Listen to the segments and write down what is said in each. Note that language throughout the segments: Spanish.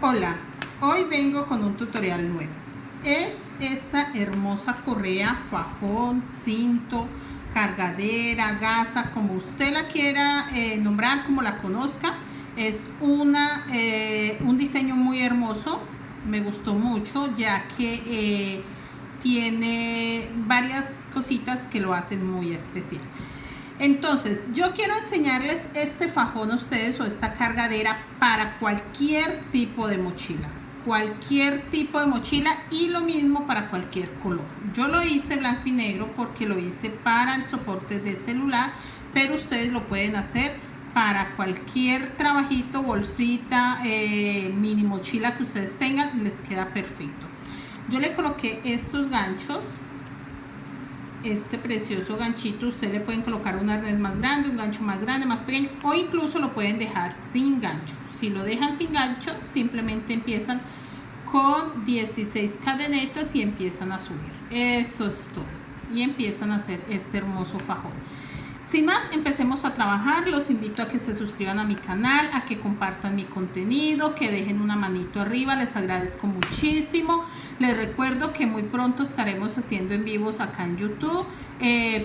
Hola, hoy vengo con un tutorial nuevo. Es esta hermosa correa, fajón, cinto, cargadera, gasa, como usted la quiera nombrar, como la conozca. Es un diseño muy hermoso, me gustó mucho, ya que tiene varias cositas que lo hacen muy especial. Entonces, yo quiero enseñarles este fajón a ustedes o esta cargadera para cualquier tipo de mochila. Cualquier tipo de mochila y lo mismo para cualquier color. Yo lo hice blanco y negro porque lo hice para el soporte de celular, pero ustedes lo pueden hacer para cualquier trabajito, bolsita, mini mochila que ustedes tengan, les queda perfecto. Yo le coloqué estos ganchos. Este precioso ganchito, ustedes le pueden colocar un arnés más grande, un gancho más grande, más pequeño, o incluso lo pueden dejar sin gancho. Si lo dejan sin gancho, simplemente empiezan con 16 cadenetas y empiezan a subir. Eso es todo. Y empiezan a hacer este hermoso fajón. Sin más, empecemos a trabajar. Los invito a que se suscriban a mi canal, a que compartan mi contenido, que dejen una manito arriba, les agradezco muchísimo. Les recuerdo que muy pronto estaremos haciendo en vivos acá en YouTube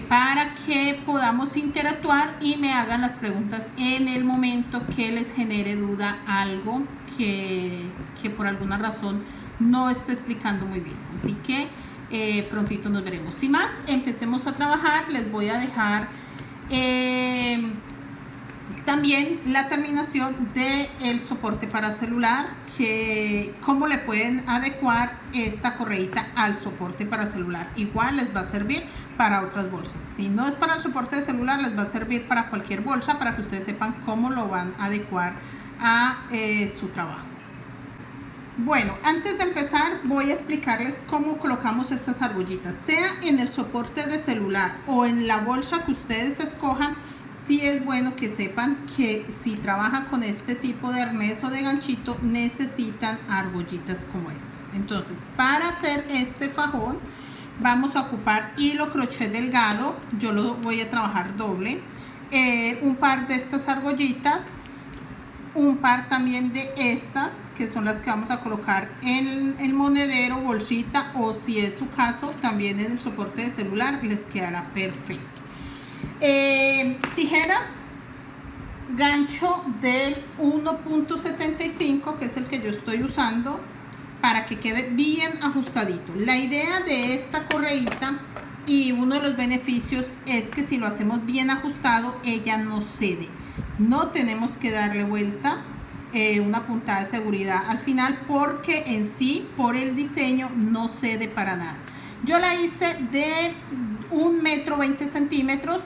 para que podamos interactuar y me hagan las preguntas en el momento que les genere duda algo que por alguna razón no esté explicando muy bien. Así que prontito nos veremos. Sin más, empecemos a trabajar. Les voy a dejar también la terminación del soporte para celular, que cómo le pueden adecuar esta correita al soporte para celular. Igual les va a servir para otras bolsas. Si no es para el soporte de celular, les va a servir para cualquier bolsa, para que ustedes sepan cómo lo van a adecuar a su trabajo. Bueno, antes de empezar voy a explicarles cómo colocamos estas argollitas, sea en el soporte de celular o en la bolsa que ustedes escojan. Sí es bueno que sepan que si trabajan con este tipo de arnés o de ganchito, necesitan argollitas como estas. Entonces, para hacer este fajón vamos a ocupar hilo crochet delgado. Yo lo voy a trabajar doble, un par de estas argollitas, un par también de estas, que son las que vamos a colocar en el monedero, bolsita, o si es su caso, también en el soporte de celular, les quedará perfecto. Tijeras, gancho del 1.75, que es el que yo estoy usando, para que quede bien ajustadito. La idea de esta correita y uno de los beneficios es que si lo hacemos bien ajustado, ella no cede. No tenemos que darle vuelta, una puntada de seguridad al final, porque en sí, por el diseño, no cede para nada. Yo la hice de 1,20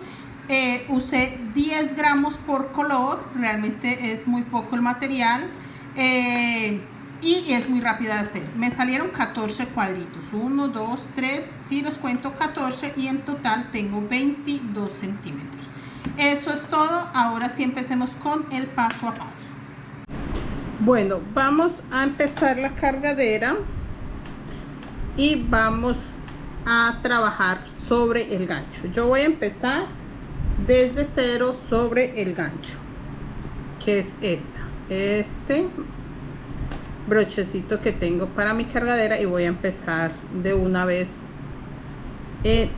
m, usé 10 gramos por color, realmente es muy poco el material, y es muy rápida de hacer. Me salieron 14 cuadritos, 1, 2, 3, si los cuento 14, y en total tengo 22 centímetros. Eso es todo. Ahora sí empecemos con el paso a paso. Bueno, vamos a empezar la cargadera y vamos a trabajar sobre el gancho. Yo voy a empezar desde cero sobre el gancho, que es este brochecito que tengo para mi cargadera, y voy a empezar de una vez en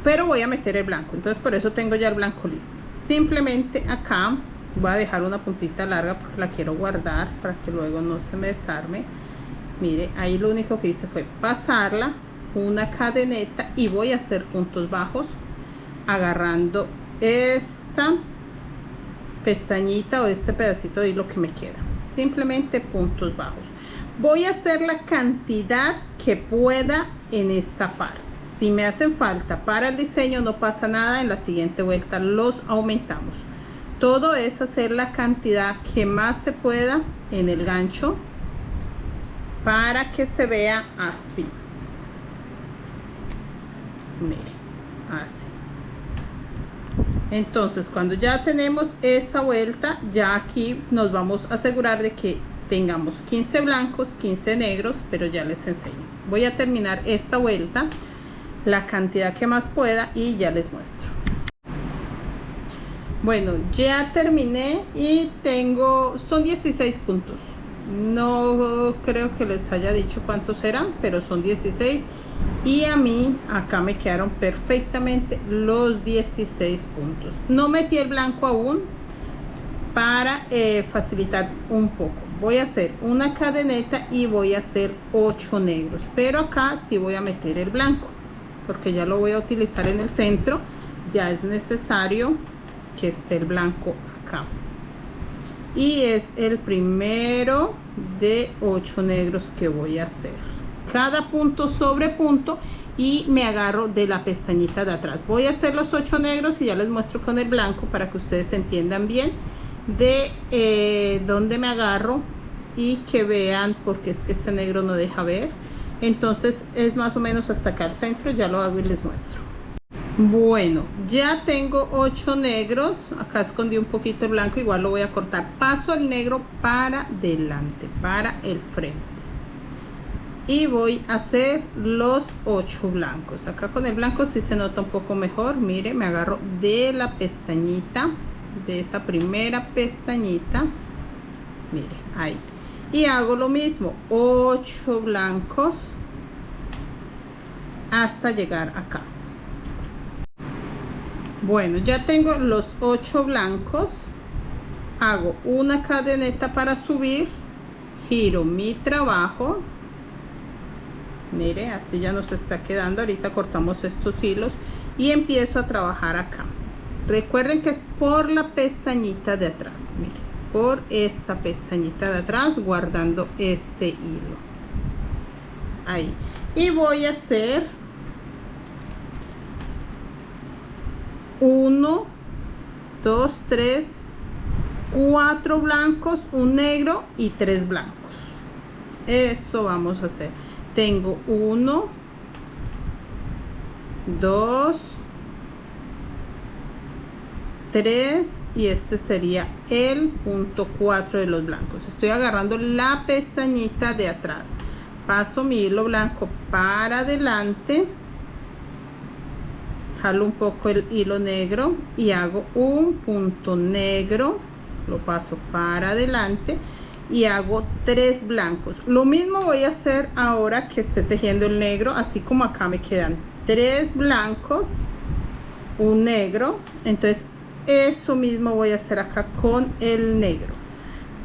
pero voy a meter el blanco, entonces por eso tengo ya el blanco listo. Simplemente acá voy a dejar una puntita larga porque la quiero guardar para que luego no se me desarme. Mire, ahí lo único que hice fue pasarla una cadeneta y voy a hacer puntos bajos agarrando esta pestañita o este pedacito de hilo que me queda. Simplemente puntos bajos. Voy a hacer la cantidad que pueda en esta parte. Si me hacen falta para el diseño, no pasa nada, en la siguiente vuelta los aumentamos. Todo es hacer la cantidad que más se pueda en el gancho para que se vea así. Mire, así. Entonces, cuando ya tenemos esta vuelta, ya aquí nos vamos a asegurar de que tengamos 15 blancos, 15 negros, pero ya les enseño. Voy a terminar esta vuelta, la cantidad que más pueda, y ya les muestro. Bueno, ya terminé y son 16 puntos. No creo que les haya dicho cuántos eran, pero son 16. Y a mí acá me quedaron perfectamente los 16 puntos. No metí el blanco aún para facilitar un poco. Voy a hacer una cadeneta y voy a hacer 8 negros. Pero acá sí voy a meter el blanco, porque ya lo voy a utilizar en el centro. Ya es necesario que esté el blanco acá. Y es el primero de 8 negros que voy a hacer. Cada punto sobre punto y me agarro de la pestañita de atrás. Voy a hacer los 8 negros y ya les muestro con el blanco para que ustedes entiendan bien de dónde me agarro y que vean, porque es que este negro no deja ver. Entonces es más o menos hasta acá al centro. Ya lo hago y les muestro. Bueno, ya tengo 8 negros. Acá escondí un poquito el blanco, igual lo voy a cortar. Paso el negro para adelante, para el frente, y voy a hacer los 8 blancos. Acá con el blanco sí se nota un poco mejor. Mire, me agarro de la pestañita, de esa primera pestañita, mire, ahí, y hago lo mismo, 8 blancos hasta llegar acá. Bueno, ya tengo los 8 blancos. Hago una cadeneta para subir, giro mi trabajo, mire, así ya nos está quedando. Ahorita cortamos estos hilos y empiezo a trabajar acá. Recuerden que es por la pestañita de atrás, mire, por esta pestañita de atrás, guardando este hilo ahí. Y voy a hacer 1, 2, 3, 4 blancos, un negro y 3 blancos. Eso vamos a hacer. Tengo 1, 2, 3 y este sería el punto 4 de los blancos. Estoy agarrando la pestañita de atrás, paso mi hilo blanco para adelante, jalo un poco el hilo negro y hago un punto negro, lo paso para adelante y hago 3 blancos. Lo mismo voy a hacer ahora que esté tejiendo el negro, así como acá me quedan 3 blancos, un negro. Entonces eso mismo voy a hacer acá con el negro.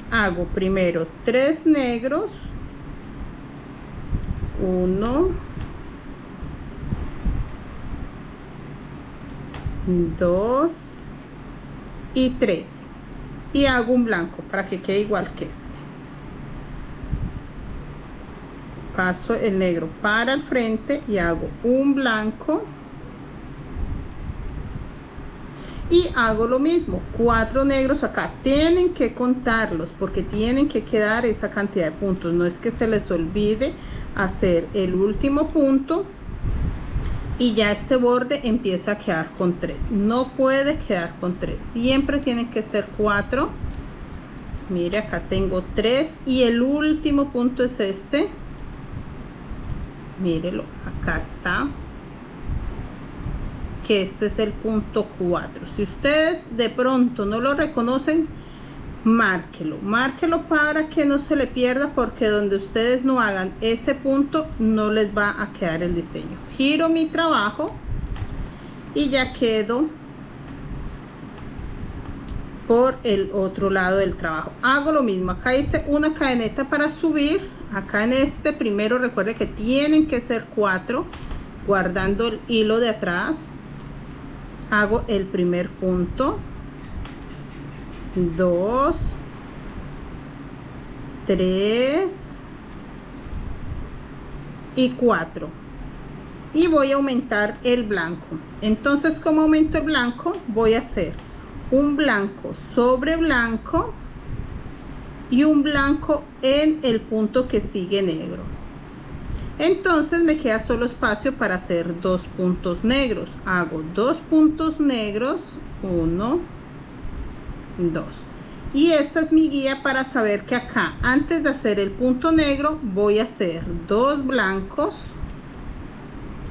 Hago primero 3 negros, 1, 2 y 3, y hago un blanco para que quede igual que este. Paso el negro para el frente y hago un blanco y hago lo mismo, 4 negros acá. Tienen que contarlos porque tienen que quedar esa cantidad de puntos. No es que se les olvide hacer el último punto y ya este borde empieza a quedar con 3. No puede quedar con 3, siempre tienen que ser 4. Mire, acá tengo 3 y el último punto es este. Mírelo, acá está, que este es el punto 4. Si ustedes de pronto no lo reconocen, márquelo para que no se le pierda, porque donde ustedes no hagan ese punto no les va a quedar el diseño. Giro mi trabajo y ya quedo por el otro lado del trabajo. Hago lo mismo, acá hice una cadeneta para subir. Acá en este primero recuerde que tienen que ser 4, guardando el hilo de atrás. Hago el primer punto, 2, 3 y 4, y voy a aumentar el blanco. Entonces, como aumento el blanco, voy a hacer un blanco sobre blanco y un blanco en el punto que sigue negro. Entonces me queda solo espacio para hacer 2 puntos negros. Hago 2 puntos negros, 1, 2, y esta es mi guía para saber que acá, antes de hacer el punto negro, voy a hacer 2 blancos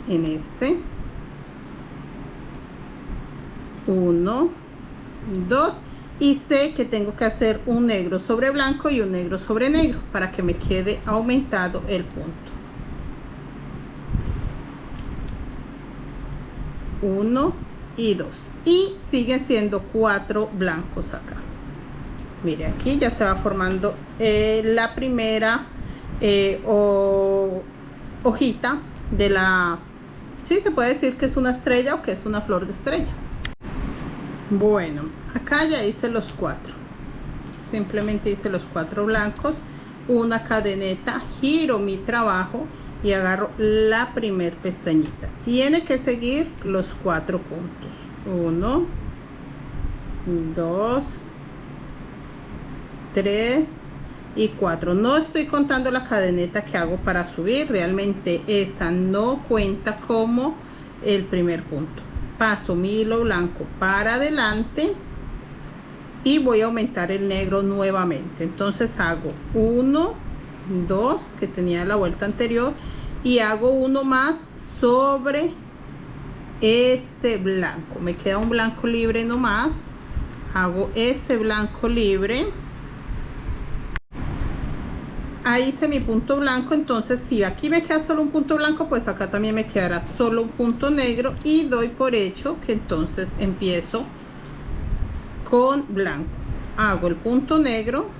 en este, 1, 2, y sé que tengo que hacer un negro sobre blanco y un negro sobre negro para que me quede aumentado el punto. 1 y 2, y sigue siendo 4 blancos acá. Mire, aquí ya se va formando la primera hojita de la, sí, se puede decir que es una estrella o que es una flor de estrella. Bueno, acá ya hice los 4, simplemente hice los 4 blancos, una cadeneta, giro mi trabajo y agarro la primer pestañita. Tiene que seguir los 4 puntos. 1, 2, 3 y 4. No estoy contando la cadeneta que hago para subir, realmente esa no cuenta como el primer punto. Paso mi hilo blanco para adelante y voy a aumentar el negro nuevamente. Entonces hago 1, 2, que tenía la vuelta anterior, y hago uno más sobre este blanco. Me queda un blanco libre nomás. Hago ese blanco libre. Ahí hice mi punto blanco. Entonces si aquí me queda solo un punto blanco, pues acá también me quedará solo un punto negro, y doy por hecho que entonces empiezo con blanco. Hago el punto negro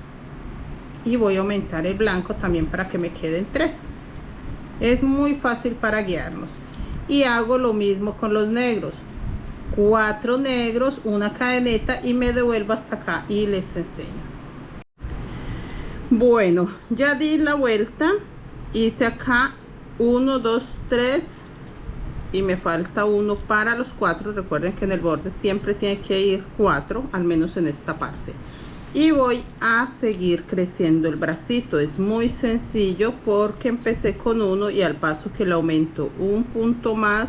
y voy a aumentar el blanco también para que me queden 3. Es muy fácil para guiarnos. Y hago lo mismo con los negros. 4 negros, una cadeneta, y me devuelvo hasta acá y les enseño. Bueno, ya di la vuelta, hice acá 1, 2, 3 y me falta uno para los 4. Recuerden que en el borde siempre tiene que ir 4, al menos en esta parte. Y voy a seguir creciendo el bracito. Es muy sencillo porque empecé con 1 y al paso que le aumento un punto más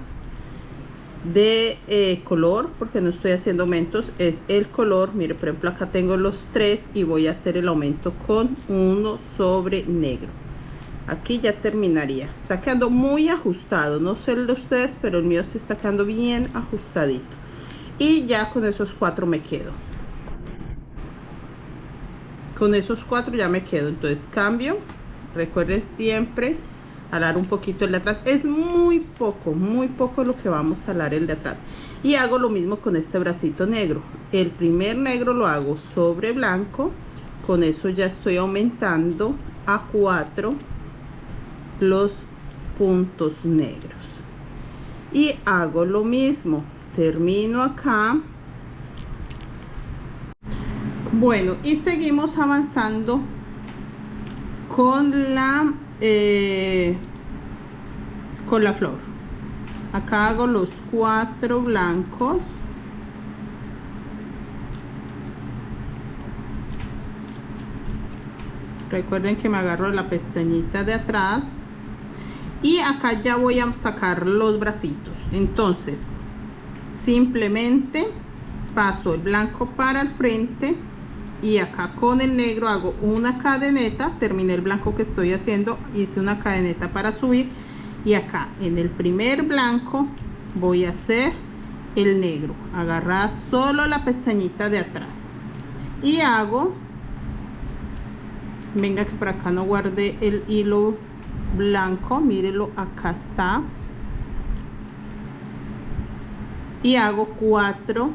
de color, porque no estoy haciendo aumentos, es el color. Mire, por ejemplo, acá tengo los 3 y voy a hacer el aumento con 1 sobre negro. Aquí ya terminaría. Está quedando muy ajustado, no sé el de ustedes, pero el mío sí está quedando bien ajustadito. Y ya con esos 4 me quedo. Con esos 4 ya me quedo. Entonces cambio. Recuerden siempre alar un poquito el de atrás. Es muy poco lo que vamos a alar el de atrás. Y hago lo mismo con este bracito negro. El primer negro lo hago sobre blanco. Con eso ya estoy aumentando a 4 los puntos negros. Y hago lo mismo. Termino acá. Bueno, y seguimos avanzando con la flor. Acá hago los 4 blancos. Recuerden que me agarro la pestañita de atrás. Y acá ya voy a sacar los bracitos. Entonces, simplemente paso el blanco para el frente. Y acá con el negro hago una cadeneta. Terminé el blanco que estoy haciendo, hice una cadeneta para subir, y acá en el primer blanco voy a hacer el negro. Agarrar solo la pestañita de atrás y hago, venga que por acá no guardé el hilo blanco, mírelo, acá está, y hago 4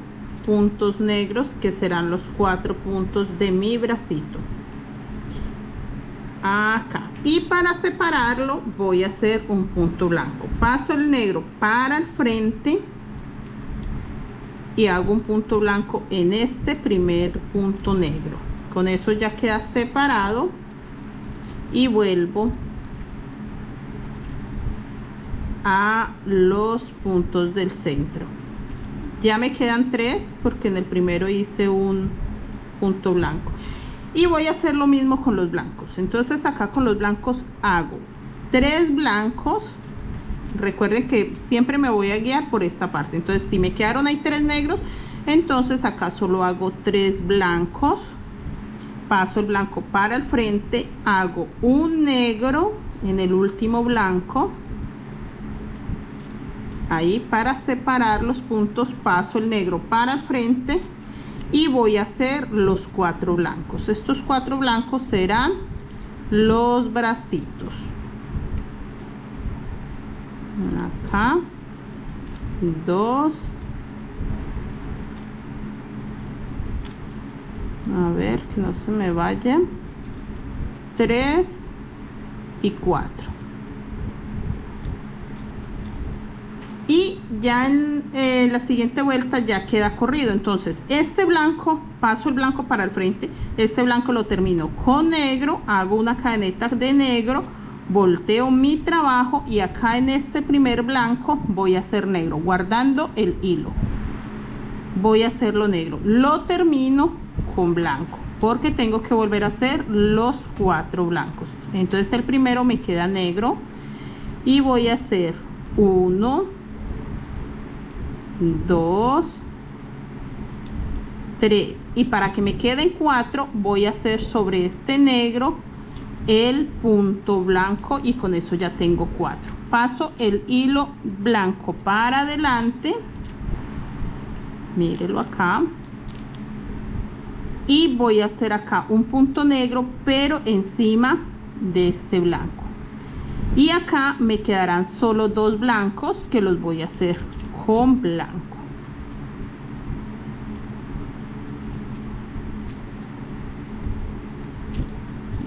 puntos negros que serán los 4 puntos de mi bracito acá. Y para separarlo voy a hacer un punto blanco. Paso el negro para el frente y hago un punto blanco en este primer punto negro. Con eso ya queda separado y vuelvo a los puntos del centro. Ya me quedan 3 porque en el primero hice un punto blanco. Y voy a hacer lo mismo con los blancos. Entonces acá con los blancos hago 3 blancos. Recuerden que siempre me voy a guiar por esta parte. Entonces si me quedaron ahí 3 negros, entonces acá solo hago 3 blancos. Paso el blanco para el frente, hago un negro en el último blanco. Ahí para separar los puntos paso el negro para el frente y voy a hacer los 4 blancos. Estos 4 blancos serán los bracitos. Acá 2, a ver que no se me vaya, 3 y 4. Y ya en la siguiente vuelta ya queda corrido. Entonces este blanco, paso el blanco para el frente, este blanco lo termino con negro, hago una cadeneta de negro, volteo mi trabajo y acá en este primer blanco voy a hacer negro, guardando el hilo. Voy a hacerlo negro, lo termino con blanco porque tengo que volver a hacer los 4 blancos. Entonces el primero me queda negro y voy a hacer 1, 2, 3, y para que me queden 4 voy a hacer sobre este negro el punto blanco y con eso ya tengo 4. Paso el hilo blanco para adelante, mírelo acá, y voy a hacer acá un punto negro pero encima de este blanco, y acá me quedarán solo 2 blancos que los voy a hacer con blanco.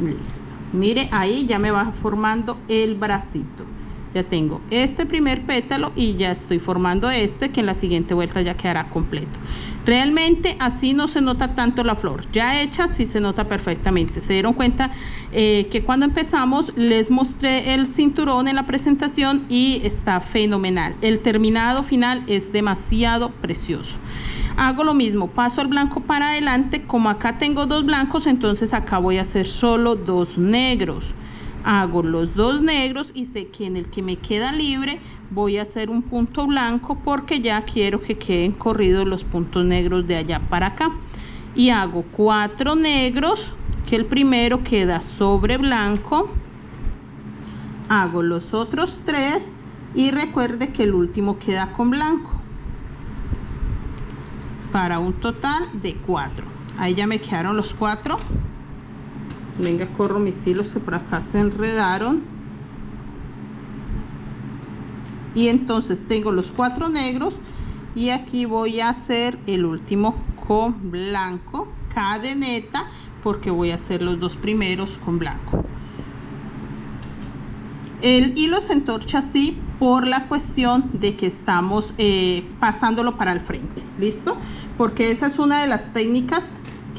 Listo, mire ahí ya me va formando el bracito. Ya tengo este primer pétalo y ya estoy formando este, que en la siguiente vuelta ya quedará completo. Realmente así no se nota tanto la flor, ya hecha sí se nota perfectamente. Se dieron cuenta que cuando empezamos les mostré el cinturón en la presentación y está fenomenal. El terminado final es demasiado precioso. Hago lo mismo, paso el blanco para adelante. Como acá tengo 2 blancos, entonces acá voy a hacer solo 2 negros. Hago los 2 negros y sé que en el que me queda libre voy a hacer un punto blanco porque ya quiero que queden corridos los puntos negros de allá para acá. Y hago 4 negros, que el primero queda sobre blanco. Hago los otros 3 y recuerde que el último queda con blanco, para un total de 4. Ahí ya me quedaron los 4. Venga, corro mis hilos que por acá se enredaron. Y entonces tengo los 4 negros y aquí voy a hacer el último con blanco, cadeneta, porque voy a hacer los 2 primeros con blanco. El hilo se entorcha así por la cuestión de que estamos pasándolo para el frente. ¿Listo? Porque esa es una de las técnicas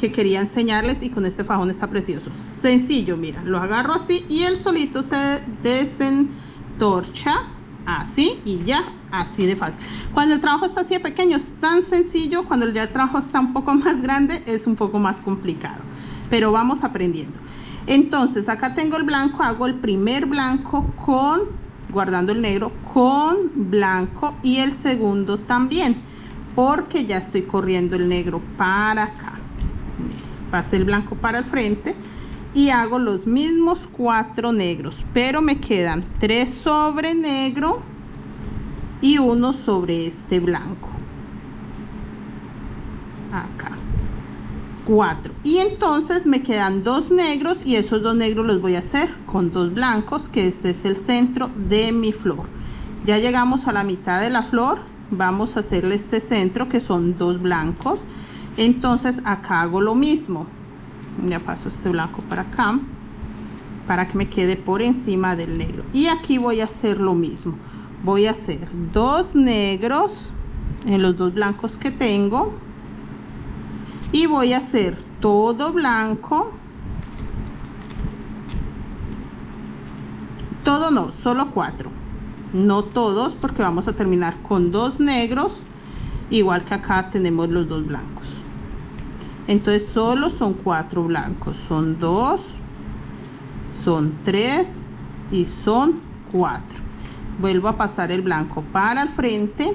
que quería enseñarles y con este fajón está precioso. Sencillo, mira, lo agarro así y él solito se desentorcha así y ya, así de fácil. Cuando el trabajo está así de pequeño es tan sencillo, cuando ya el trabajo está un poco más grande es un poco más complicado, pero vamos aprendiendo. Entonces acá tengo el blanco, hago el primer blanco con, guardando el negro, con blanco y el segundo también, porque ya estoy corriendo el negro para acá. Pasé el blanco para el frente y hago los mismos 4 negros, pero me quedan 3 sobre negro y 1 sobre este blanco. Acá 4, y entonces me quedan 2 negros y esos 2 negros los voy a hacer con 2 blancos, que este es el centro de mi flor. Ya llegamos a la mitad de la flor, vamos a hacerle este centro que son 2 blancos. Entonces acá hago lo mismo, ya paso este blanco para acá para que me quede por encima del negro, y aquí voy a hacer lo mismo, voy a hacer 2 negros en los 2 blancos que tengo y voy a hacer todo blanco, todo no, solo 4, no todos, porque vamos a terminar con 2 negros, igual que acá tenemos los 2 blancos. Entonces solo son 4 blancos, son 2, son 3 y son 4. Vuelvo a pasar el blanco para el frente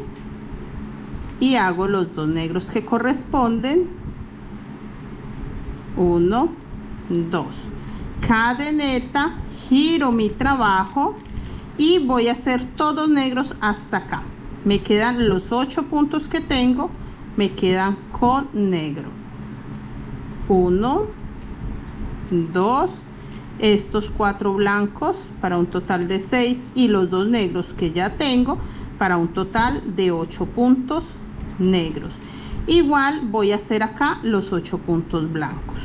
y hago los 2 negros que corresponden. 1, 2, cadeneta, giro mi trabajo y voy a hacer todos negros hasta acá. Me quedan los 8 puntos que tengo, me quedan con negro. 1, 2, estos 4 blancos para un total de 6 y los 2 negros que ya tengo para un total de 8 puntos negros. Igual voy a hacer acá los 8 puntos blancos.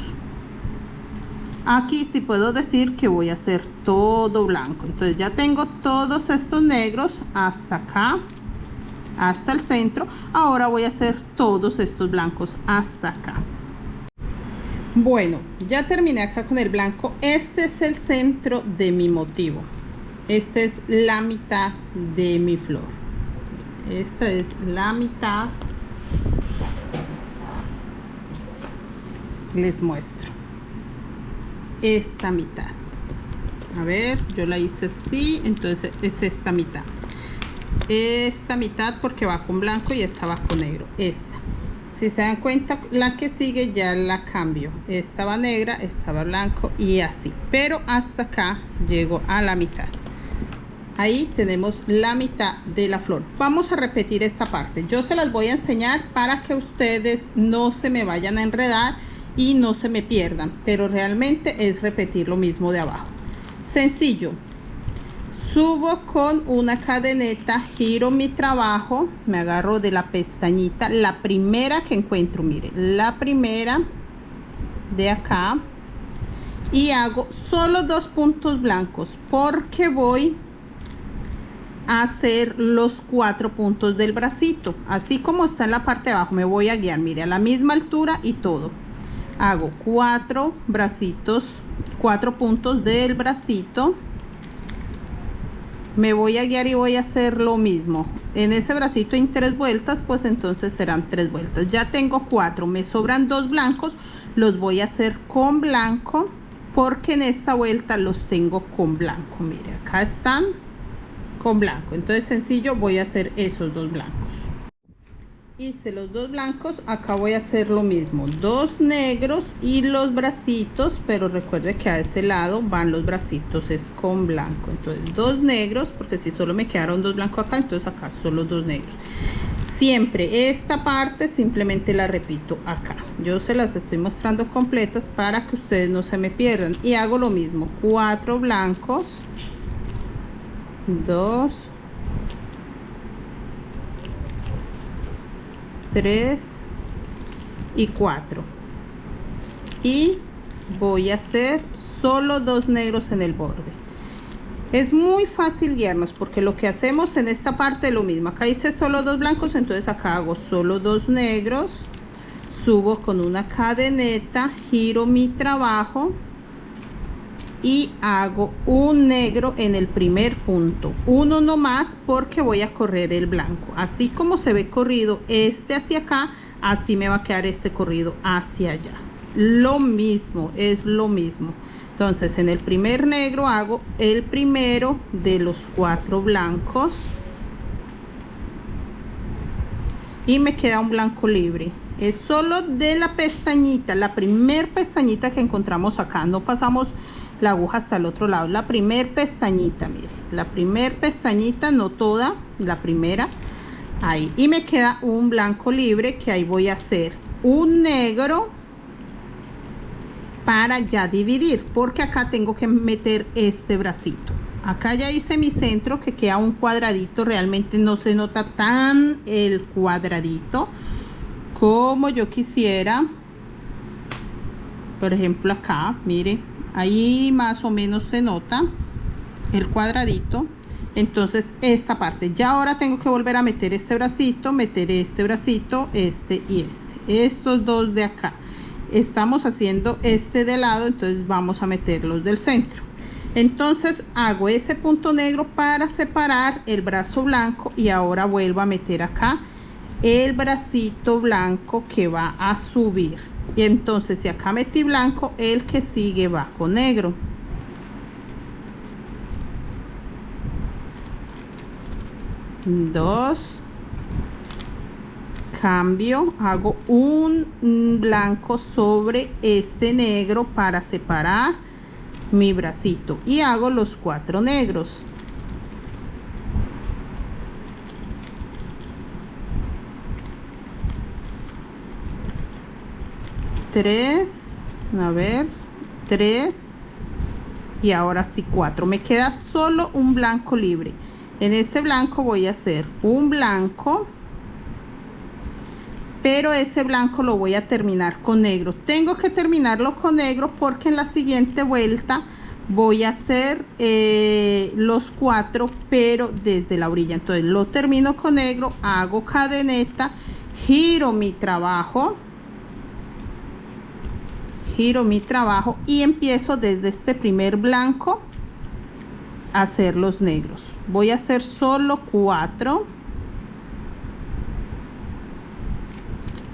Aquí sí puedo decir que voy a hacer todo blanco. Entonces ya tengo todos estos negros hasta acá, hasta el centro. Ahora voy a hacer todos estos blancos hasta acá. Bueno, ya terminé acá con el blanco. Este es el centro de mi motivo. Esta es la mitad de mi flor. Esta es la mitad. Les muestro esta mitad. A ver, yo la hice así, entonces es esta mitad. Esta mitad porque va con blanco y esta va con negro. Esta. Si se dan cuenta, la que sigue ya la cambio. Esta va negra, esta va blanco y así. Pero hasta acá llego a la mitad. Ahí tenemos la mitad de la flor. Vamos a repetir esta parte. Yo se las voy a enseñar para que ustedes no se me vayan a enredar y no se me pierdan. Pero realmente es repetir lo mismo de abajo. Sencillo. Subo con una cadeneta, giro mi trabajo, me agarro de la pestañita, la primera que encuentro, mire, la primera de acá, y hago solo 2 puntos blancos porque voy a hacer los 4 puntos del bracito, así como está en la parte de abajo. Me voy a guiar, mire, a la misma altura y todo. Hago 4 bracitos, 4 puntos del bracito. Me voy a guiar y voy a hacer lo mismo. En ese bracito en 3 vueltas, pues entonces serán 3 vueltas. Ya tengo 4, me sobran 2 blancos, los voy a hacer con blanco porque en esta vuelta los tengo con blanco. Mire, acá están con blanco. Entonces sencillo, voy a hacer esos 2 blancos. Hice los 2 blancos, acá voy a hacer lo mismo, 2 negros y los bracitos, pero recuerde que a ese lado van los bracitos es con blanco. Entonces 2 negros, porque si solo me quedaron 2 blancos acá, entonces acá solo 2 negros. Siempre esta parte simplemente la repito acá. Yo se las estoy mostrando completas para que ustedes no se me pierdan. Y hago lo mismo, 4 blancos, 2, 3 y 4, y voy a hacer solo 2 negros en el borde. Es muy fácil guiarnos porque lo que hacemos en esta parte es lo mismo. Acá hice solo 2 blancos, entonces acá hago solo 2 negros, subo con una cadeneta, giro mi trabajo y hago un negro en el primer punto, uno nomás porque voy a correr el blanco. Así como se ve corrido este hacia acá, así me va a quedar este corrido hacia allá. Lo mismo, es lo mismo. Entonces en el primer negro hago el primero de los 4 blancos y me queda un blanco libre. Es solo de la pestañita, la primer pestañita que encontramos acá, no pasamos la aguja hasta el otro lado. La primer pestañita, mire, la primer pestañita, no toda, la primera, ahí, y me queda un blanco libre que ahí voy a hacer un negro para ya dividir, porque acá tengo que meter este bracito. Acá ya hice mi centro que queda un cuadradito, realmente no se nota tan el cuadradito como yo quisiera. Por ejemplo acá, mire, ahí más o menos se nota el cuadradito. Entonces esta parte, ya ahora tengo que volver a meter este bracito, este y este, estos 2 de acá. Estamos haciendo este de lado, entonces vamos a meter los del centro. Entonces hago ese punto negro para separar el brazo blanco y ahora vuelvo a meter acá el bracito blanco que va a subir. Y entonces si acá metí blanco, el que sigue va con negro. Dos, cambio, hago un blanco sobre este negro para separar mi bracito y hago los 4 negros. Tres, A ver, 3 y ahora sí 4. Me queda solo un blanco libre. En este blanco voy a hacer un blanco, pero ese blanco lo voy a terminar con negro. Tengo que terminarlo con negro porque en la siguiente vuelta voy a hacer los 4, pero desde la orilla. Entonces lo termino con negro, hago cadeneta, giro mi trabajo y empiezo desde este primer blanco a hacer los negros. Voy a hacer solo 4,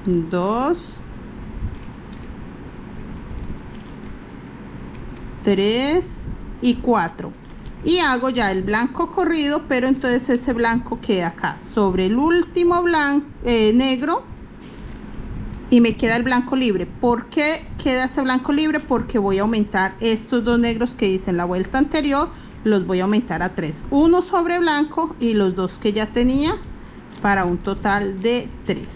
2, 3 y 4, y hago ya el blanco corrido, pero entonces ese blanco queda acá sobre el último blanco negro y me queda el blanco libre. ¿Por qué queda ese blanco libre? Porque voy a aumentar estos dos negros que hice en la vuelta anterior, los voy a aumentar a 3, uno sobre blanco y los dos que ya tenía, para un total de 3.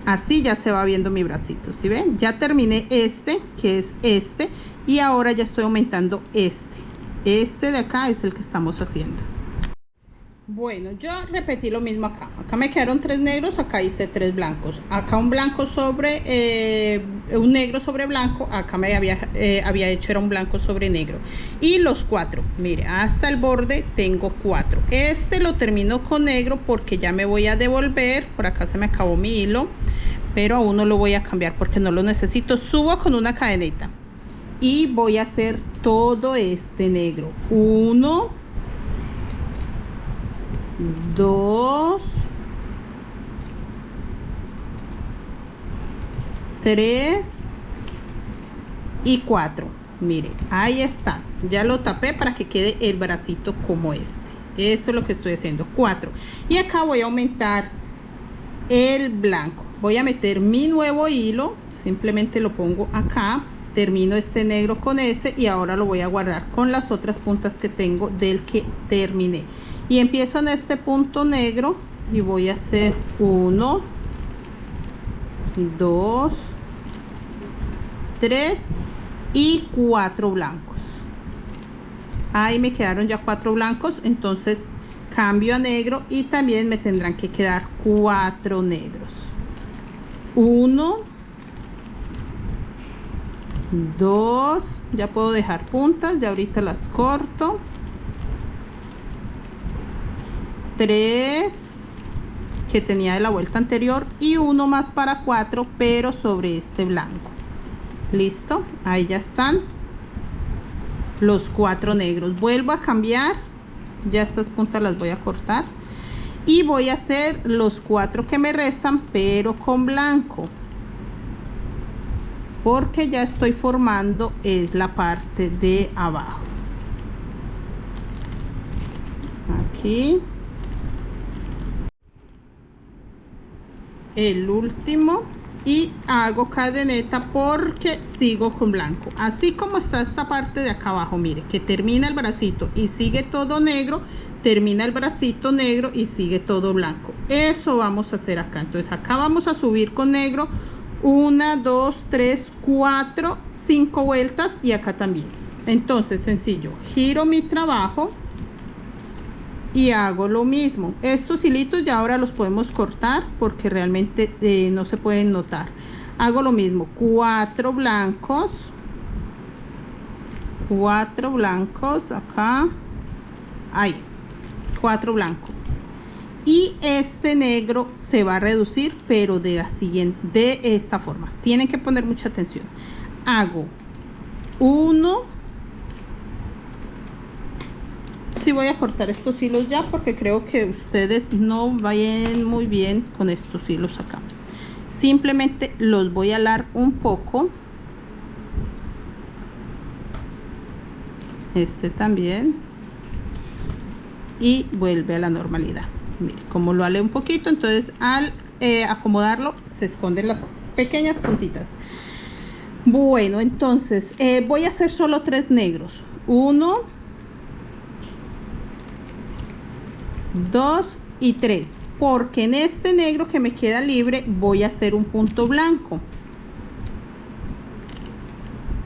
Así ya se va viendo mi bracito, ¿sí ven? Ya terminé este, que es este, y ahora ya estoy aumentando este de acá es el que estamos haciendo. Bueno, yo repetí lo mismo acá. Acá me quedaron 3 negros, acá hice 3 blancos. Acá un blanco sobre, un negro sobre blanco. Acá me había hecho, era un blanco sobre negro. Y los 4, mire, hasta el borde tengo 4. Este lo termino con negro porque ya me voy a devolver. Por acá se me acabó mi hilo, pero aún no lo voy a cambiar porque no lo necesito. Subo con una cadeneta y voy a hacer todo este negro. 1, 2, 3 y 4. Mire, ahí está. Ya lo tapé para que quede el bracito como este. Eso es lo que estoy haciendo. 4. Y acá voy a aumentar el blanco. Voy a meter mi nuevo hilo. Simplemente lo pongo acá. Termino este negro con ese y ahora lo voy a guardar con las otras puntas que tengo del que terminé. Y empiezo en este punto negro y voy a hacer 1, 2, 3 y 4 blancos. Ahí me quedaron ya 4 blancos, entonces cambio a negro y también me tendrán que quedar 4 negros. 1, 2, ya puedo dejar puntas, ya ahorita las corto. 3 que tenía de la vuelta anterior y uno más para 4, pero sobre este blanco. Listo, ahí ya están los 4 negros. Vuelvo a cambiar, ya estas puntas las voy a cortar y voy a hacer los 4 que me restan, pero con blanco, porque ya estoy formando es la parte de abajo. Aquí el último y hago cadeneta porque sigo con blanco. Así como está esta parte de acá abajo, mire, que termina el bracito y sigue todo negro, termina el bracito negro y sigue todo blanco. Eso vamos a hacer acá. Entonces acá vamos a subir con negro 1, 2, 3, 4, 5 vueltas y acá también. Entonces sencillo, giro mi trabajo y hago lo mismo. Estos hilitos ya ahora los podemos cortar porque realmente no se pueden notar. Hago lo mismo, 4 blancos, 4 blancos acá, ahí, 4 blancos, y este negro se va a reducir, pero de la siguiente, de esta forma. Tienen que poner mucha atención. Hago 1. Sí, voy a cortar estos hilos ya porque creo que ustedes no vayan muy bien con estos hilos acá. Simplemente los voy a alar un poco. Este también. Y vuelve a la normalidad. Mire, como lo alé un poquito, entonces al acomodarlo se esconden las pequeñas puntitas. Bueno, entonces voy a hacer solo 3 negros. 1, 2 y 3. porque en este negro que me queda libre voy a hacer un punto blanco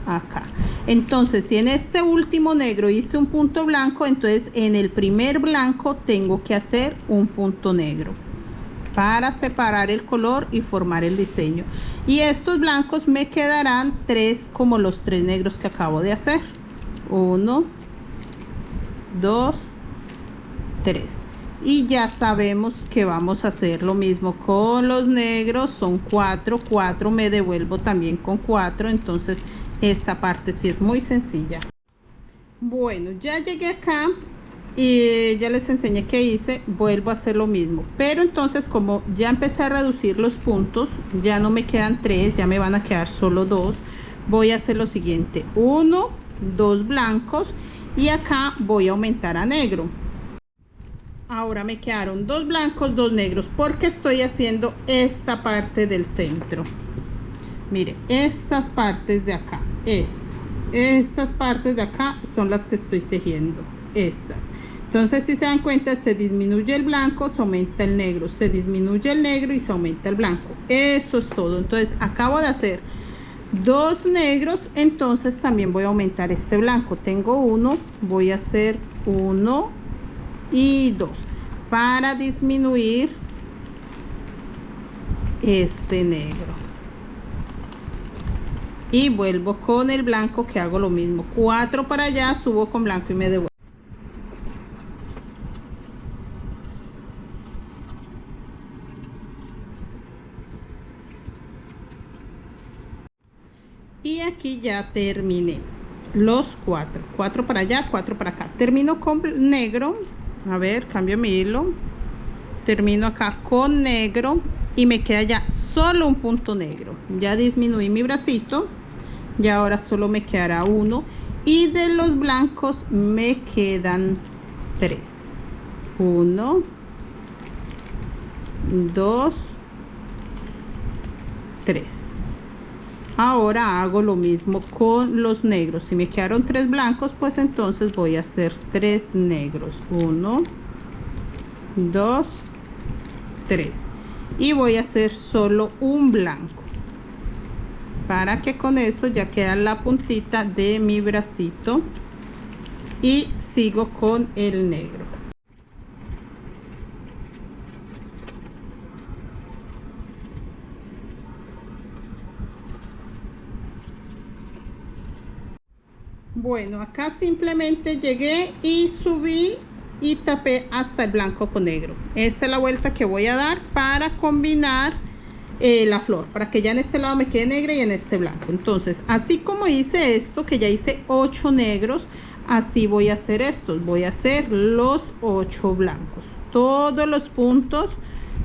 acá. Entonces, si en este último negro hice un punto blanco, entonces en el primer blanco tengo que hacer un punto negro para separar el color y formar el diseño. Y estos blancos me quedarán 3 como los 3 negros que acabo de hacer. 1, 2, 3. Y ya sabemos que vamos a hacer lo mismo con los negros. Son 4, 4 me devuelvo también con 4. Entonces esta parte sí es muy sencilla. Bueno, ya llegué acá y ya les enseñé que hice. Vuelvo a hacer lo mismo, pero entonces como ya empecé a reducir los puntos, ya no me quedan 3, ya me van a quedar solo 2. Voy a hacer lo siguiente: 1, 2 blancos, y acá voy a aumentar a negro. Ahora me quedaron 2 blancos, 2 negros, porque estoy haciendo esta parte del centro. Mire, estas partes de acá, estas partes de acá son las que estoy tejiendo, estas. Entonces, si se dan cuenta, se disminuye el blanco, se aumenta el negro, se disminuye el negro y se aumenta el blanco. Eso es todo. Entonces, acabo de hacer 2 negros, entonces también voy a aumentar este blanco. Tengo 1, voy a hacer 1 y 2 para disminuir este negro. Y vuelvo con el blanco, que hago lo mismo: 4 para allá, subo con blanco y me devuelvo. Y aquí ya terminé los 4 para allá, 4 para acá. Termino con negro. A ver, cambio mi hilo. Termino acá con negro y me queda ya solo un punto negro. Ya disminuí mi bracito y ahora solo me quedará 1, y de los blancos me quedan 3. 1, 2, 3. Ahora hago lo mismo con los negros. Si me quedaron 3 blancos, pues entonces voy a hacer 3 negros. 1, 2, 3. Y voy a hacer solo un blanco, para que con eso ya queda la puntita de mi bracito. Y sigo con el negro. Bueno, acá simplemente llegué y subí y tapé hasta el blanco con negro. Esta es la vuelta que voy a dar para combinar la flor, para que ya en este lado me quede negra y en este blanco. Entonces, así como hice esto, que ya hice 8 negros, así voy a hacer estos. Voy a hacer los 8 blancos, todos los puntos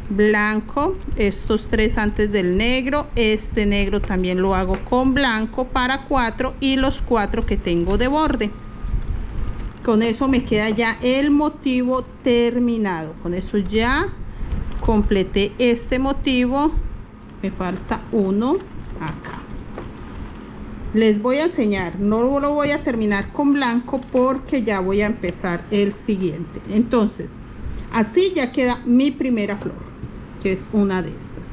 blanco, estos 3 antes del negro. Este negro también lo hago con blanco para 4, y los 4 que tengo de borde. Con eso me queda ya el motivo terminado. Con eso ya completé este motivo. Me falta uno acá. Les voy a enseñar, no lo voy a terminar con blanco porque ya voy a empezar el siguiente. Entonces, así ya queda mi primera flor, que es una de estas.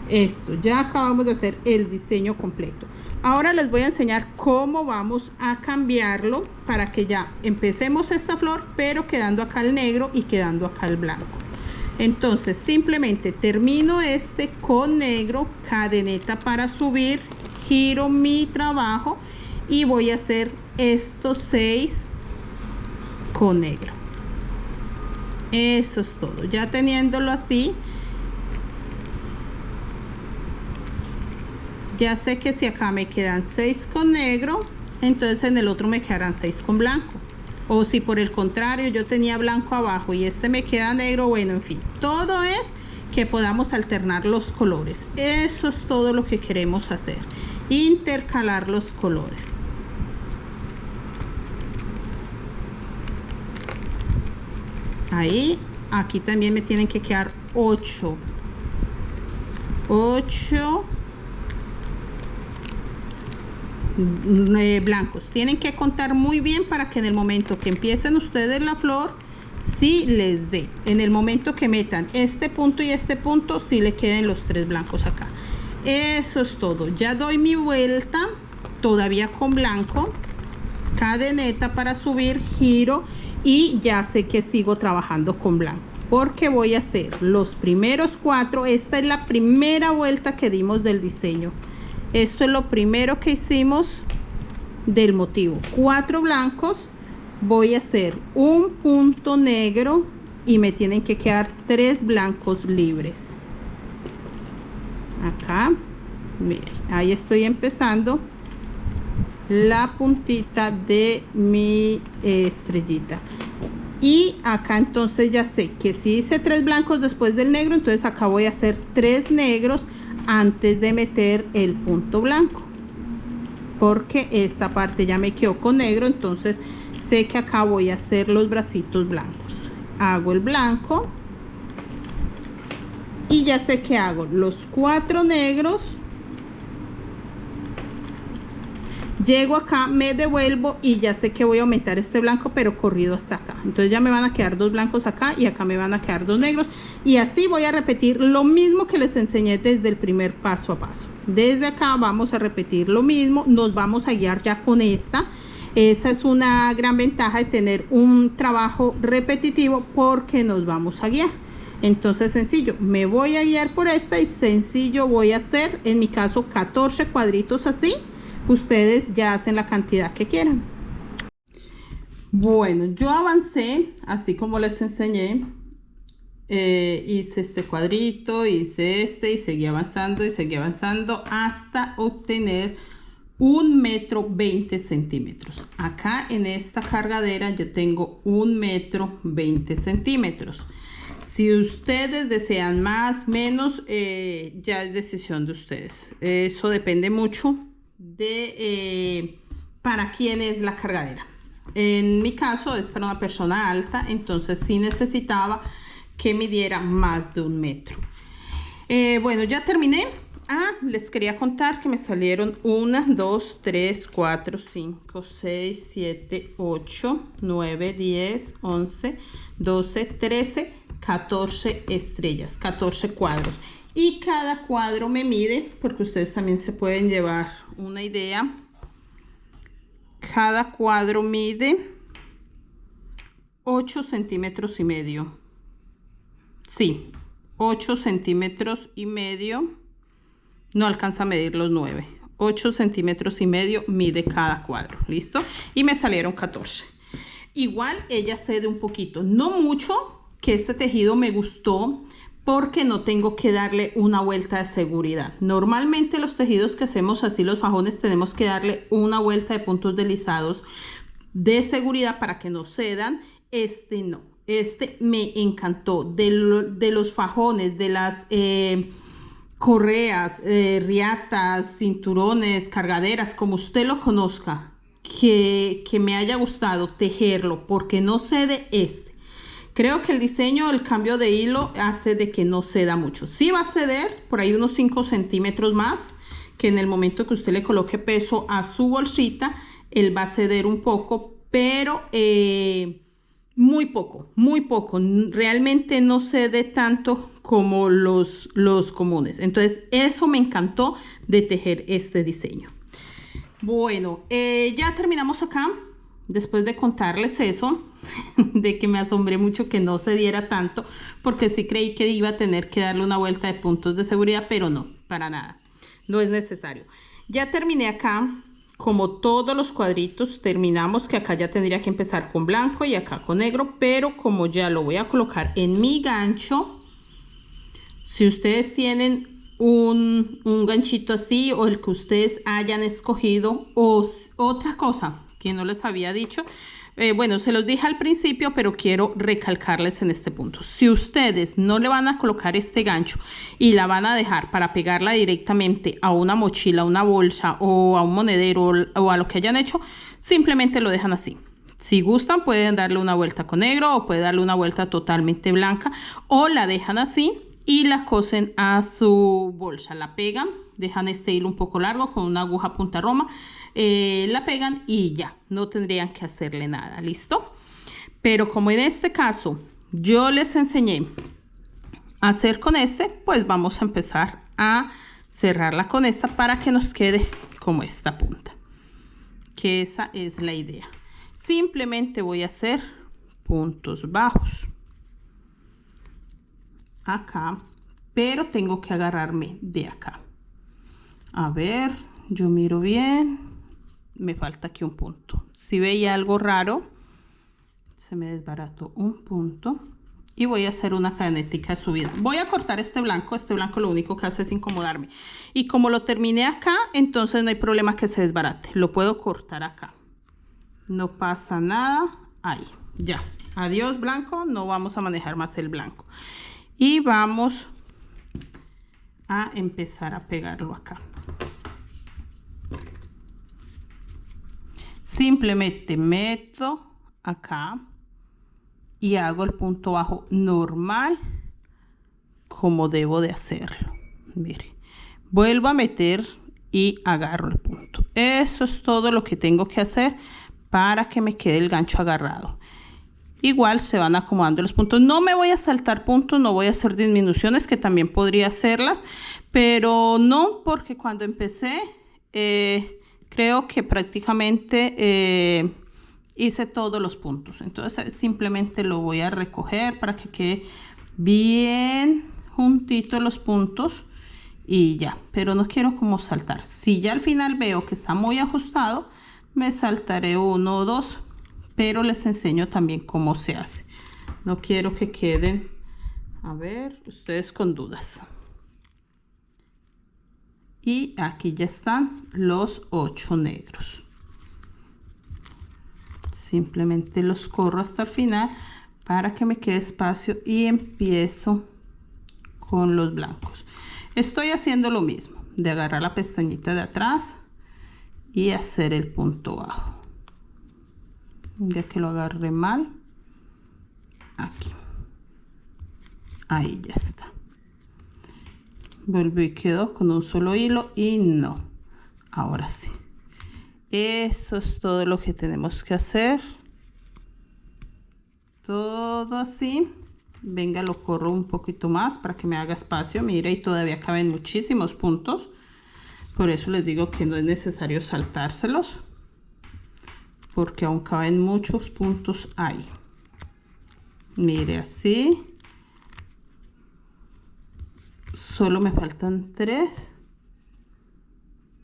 Esto, ya acabamos de hacer el diseño completo. Ahora les voy a enseñar cómo vamos a cambiarlo para que ya empecemos esta flor, pero quedando acá el negro y quedando acá el blanco. Entonces, simplemente termino este con negro, cadeneta para subir, giro mi trabajo y voy a hacer estos 6 con negro. Eso es todo. Ya teniéndolo así, ya sé que si acá me quedan 6 con negro, entonces en el otro me quedarán 6 con blanco. O si por el contrario yo tenía blanco abajo y este me queda negro, bueno, en fin, todo es que podamos alternar los colores. Eso es todo lo que queremos hacer, intercalar los colores. Ahí, aquí también me tienen que quedar 8 blancos. Tienen que contar muy bien para que en el momento que empiecen ustedes la flor sí les dé. En el momento que metan este punto y este punto, sí le queden los 3 blancos acá. Eso es todo. Ya doy mi vuelta, todavía con blanco, cadeneta para subir, giro y ya sé que sigo trabajando con blanco, porque voy a hacer los primeros 4. Esta es la primera vuelta que dimos del diseño. Esto es lo primero que hicimos del motivo. 4 blancos, voy a hacer un punto negro y me tienen que quedar 3 blancos libres. Acá, mire, ahí estoy empezando la puntita de mi estrellita. Y acá entonces ya sé que si hice 3 blancos después del negro, entonces acá voy a hacer 3 negros antes de meter el punto blanco, porque esta parte ya me quedó con negro. Entonces sé que acá voy a hacer los bracitos blancos. Hago el blanco y ya sé que hago los 4 negros, llego acá, me devuelvo y ya sé que voy a aumentar este blanco pero corrido hasta acá. Entonces ya me van a quedar 2 blancos acá y acá me van a quedar 2 negros, y así voy a repetir lo mismo que les enseñé desde el primer paso a paso. Desde acá vamos a repetir lo mismo, nos vamos a guiar ya con esta. Esa es una gran ventaja de tener un trabajo repetitivo, porque nos vamos a guiar. Entonces sencillo, me voy a guiar por esta y sencillo voy a hacer, en mi caso, 14 cuadritos así. Ustedes ya hacen la cantidad que quieran. Bueno, yo avancé así como les enseñé. Hice este cuadrito, hice este y seguí avanzando hasta obtener 1,20 m. Acá en esta cargadera yo tengo 1,20 m. Si ustedes desean más, menos, ya es decisión de ustedes. Eso depende mucho de para quién es la cargadera. En mi caso es para una persona alta, entonces sí necesitaba que midiera más de 1 metro. Bueno, ya terminé. Les quería contar que me salieron 1, 2, 3, 4, 5, 6, 7, 8, 9, 10, 11, 12, 13, 14 estrellas, 14 cuadros. Y cada cuadro me mide, porque ustedes también se pueden llevar una idea. Cada cuadro mide 8 centímetros y medio. Sí, 8 centímetros y medio. No alcanza a medir los 9. 8 centímetros y medio mide cada cuadro. ¿Listo? Y me salieron 14. Igual ella cede un poquito, no mucho, que este tejido me gustó porque no tengo que darle una vuelta de seguridad. Normalmente los tejidos que hacemos así, los fajones, tenemos que darle una vuelta de puntos deslizados de seguridad para que no cedan. Este no. Este me encantó. De los fajones, de las correas, riatas, cinturones, cargaderas, como usted lo conozca, que me haya gustado tejerlo porque no cede este. Creo que el diseño, el cambio de hilo hace de que no ceda mucho. Sí va a ceder por ahí unos 5 centímetros más, que en el momento que usted le coloque peso a su bolsita, él va a ceder un poco, pero muy poco, muy poco. Realmente no cede tanto como los comunes. Entonces eso me encantó de tejer este diseño. Bueno, ya terminamos acá. Después de contarles eso, de que me asombré mucho que no se diera tanto, porque sí creí que iba a tener que darle una vuelta de puntos de seguridad, pero no, para nada, no es necesario. Ya terminé acá, como todos los cuadritos, terminamos, que acá ya tendría que empezar con blanco y acá con negro, pero como ya lo voy a colocar en mi gancho, si ustedes tienen un ganchito así, o el que ustedes hayan escogido, o otra cosa que no les había dicho, bueno, se los dije al principio, pero quiero recalcarles en este punto. Si ustedes no le van a colocar este gancho y la van a dejar para pegarla directamente a una mochila, a una bolsa o a un monedero o a lo que hayan hecho, simplemente lo dejan así. Si gustan, pueden darle una vuelta con negro o pueden darle una vuelta totalmente blanca, o la dejan así y la cosen a su bolsa. La pegan, dejan este hilo un poco largo con una aguja punta roma, la pegan y ya, no tendrían que hacerle nada. ¿Listo? Pero como en este caso yo les enseñé a hacer con este, pues vamos a empezar a cerrarla con esta para que nos quede como esta punta, que esa es la idea. Simplemente voy a hacer puntos bajos acá, pero tengo que agarrarme de acá. A ver, yo miro bien, me falta aquí un punto. Si veía algo raro, se me desbarató un punto y voy a hacer una cadenetica de subida. Voy a cortar este blanco lo único que hace es incomodarme, y como lo terminé acá, entonces no hay problema que se desbarate, lo puedo cortar acá, no pasa nada. Ahí, ya, adiós blanco, no vamos a manejar más el blanco y vamos a empezar a pegarlo acá. Simplemente meto acá y hago el punto bajo normal como debo de hacerlo. Mire, vuelvo a meter y agarro el punto. Eso es todo lo que tengo que hacer para que me quede el gancho agarrado. Igual se van acomodando los puntos. No me voy a saltar puntos, no voy a hacer disminuciones, que también podría hacerlas, pero no, porque cuando empecé creo que prácticamente hice todos los puntos. Entonces simplemente lo voy a recoger para que quede bien juntito los puntos y ya, pero no quiero como saltar. Si ya al final veo que está muy ajustado, me saltaré uno o dos, pero les enseño también cómo se hace. No quiero que queden, a ver, ustedes con dudas. Y aquí ya están los 8 negros. Simplemente los corro hasta el final para que me quede espacio y empiezo con los blancos. Estoy haciendo lo mismo, de agarrar la pestañita de atrás y hacer el punto bajo. Ya que lo agarré mal, aquí, ahí ya está. Vuelvo y quedo con un solo hilo y no, ahora sí. Eso es todo lo que tenemos que hacer. Todo así. Venga, lo corro un poquito más para que me haga espacio. Mire, y todavía caben muchísimos puntos. Por eso les digo que no es necesario saltárselos, porque aún caben muchos puntos ahí. Mire, así. Solo me faltan 3.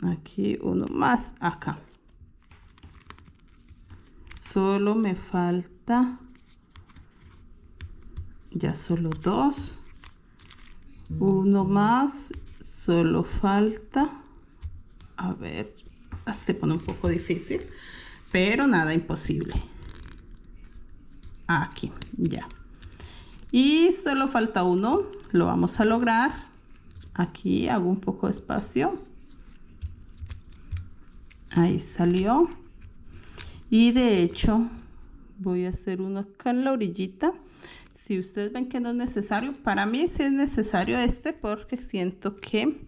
Aquí uno más acá. Solo me falta ya solo 2. Uno más. Solo falta, a ver, se pone un poco difícil, pero nada imposible. Aquí ya, y solo falta uno. Lo vamos a lograr. Aquí hago un poco de espacio. Ahí salió. Y de hecho voy a hacer uno acá en la orillita. Si ustedes ven que no es necesario, para mí sí es necesario este, porque siento que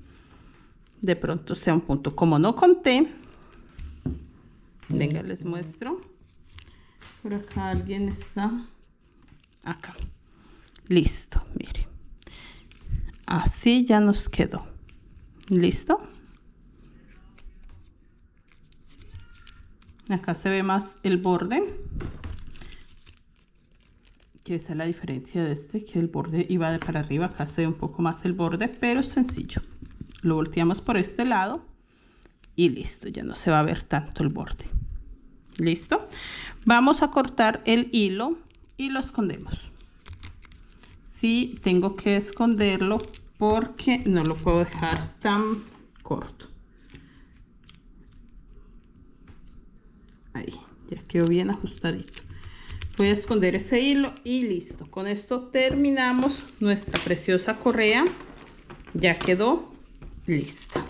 de pronto sea un punto. Como no conté, venga, les muestro. Por acá alguien está. Acá. Listo, mire. Así ya nos quedó. ¿Listo? Acá se ve más el borde. Que esa es la diferencia de este, que el borde iba de para arriba. Acá se ve un poco más el borde, pero es sencillo. Lo volteamos por este lado y listo, ya no se va a ver tanto el borde. ¿Listo? Vamos a cortar el hilo y lo escondemos. Sí, tengo que esconderlo porque no lo puedo dejar tan corto. Ahí, ya quedó bien ajustadito. Voy a esconder ese hilo y listo. Con esto terminamos nuestra preciosa correa. Ya quedó lista.